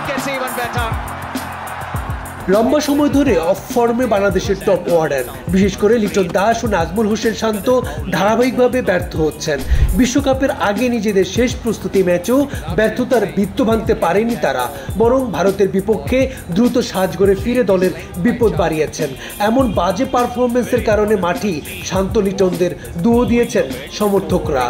gets even better. লম্বা সময় ধরে অফ ফর্মে বাংলাদেশের টপ অর্ডার, বিশেষ করে লিটন দাস ও নাজমুল হোসেন শান্ত ধারাবাহিকভাবে ব্যর্থ হচ্ছেন। বিশ্বকাপের আগে নিজেদের শেষ প্রস্তুতি ম্যাচেও ব্যর্থতার বৃত্ত ভাঙতে পারেনি তারা, বরং ভারতের বিপক্ষে দ্রুত সাজঘরে ফিরে দলের বিপদ বাড়িয়েছেন। এমন বাজে পারফরমেন্সের কারণে মাঠি শান্ত লিটনদের দুয়ো দিয়েছেন সমর্থকরা।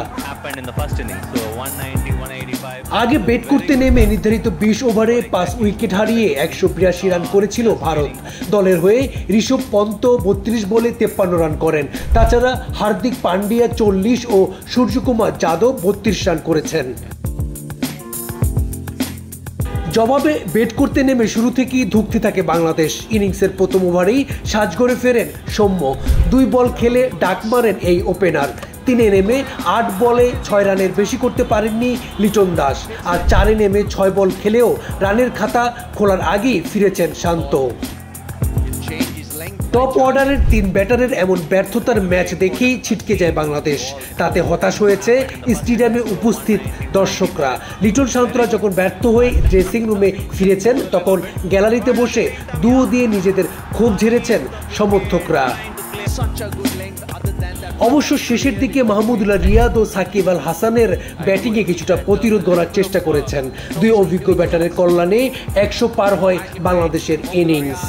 আগে ব্যাট করতে নেমে নির্ধারিত 20 ওভারে 5 উইকেট হারিয়ে 182 রান করেছিল ভারত। দলের হয়ে ঋষভ পন্ত 32 বলে 53 রান করেন। তাছাড়া হার্দিক পান্ডিয়া 40 ও সূর্যকুমার যাদব 32 রান করেছেন। জবাবে ব্যাট করতে নেমে শুরু থেকেই ধুঁকতে থাকে বাংলাদেশ। ইনিংসের প্রথম ওভারেই সাজঘরে ফেরেন সৌম্য। 2 বল খেলে ডাক মারেন এই ওপেনার। 3-এ নেমে 8 বলে 6 রানের বেশি করতে পারেননি লিটন দাস। আর 4-এ নেমে 6 বল খেলেও রানের খাতা খোলার আগেই ফিরেছেন শান্ত। টপ অর্ডারের 3 ব্যাটারের এমন ব্যর্থতার ম্যাচ দেখেই ছিটকে যায় বাংলাদেশ। তাতে হতাশ হয়েছে স্টেডিয়ামে উপস্থিত দর্শকরা। লিটন শান্তরা যখন ব্যর্থ হয়ে ড্রেসিং রুমে ফিরেছেন, তখন গ্যালারিতে বসে দুয়ো দিয়ে নিজেদের ক্ষোভ ঝেড়েছেন সমর্থকরা। অবশ্য শেষের দিকে মাহমুদুল্লাহ রিয়াদ ও সাকিব আল হাসানের ব্যাটিংয়ে কিছুটা প্রতিরোধ গড়ার চেষ্টা করেছেন। 2 অভিজ্ঞ ব্যাটারের কল্যাণে 100 পার হয় বাংলাদেশের ইনিংস।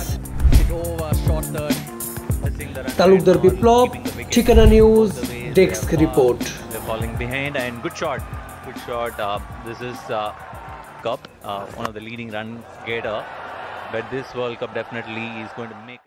তালুকদার বিপ্লব, ঠিকানা news, desk report. This is Cup, one of the leading run getter, but this World Cup definitely is going to make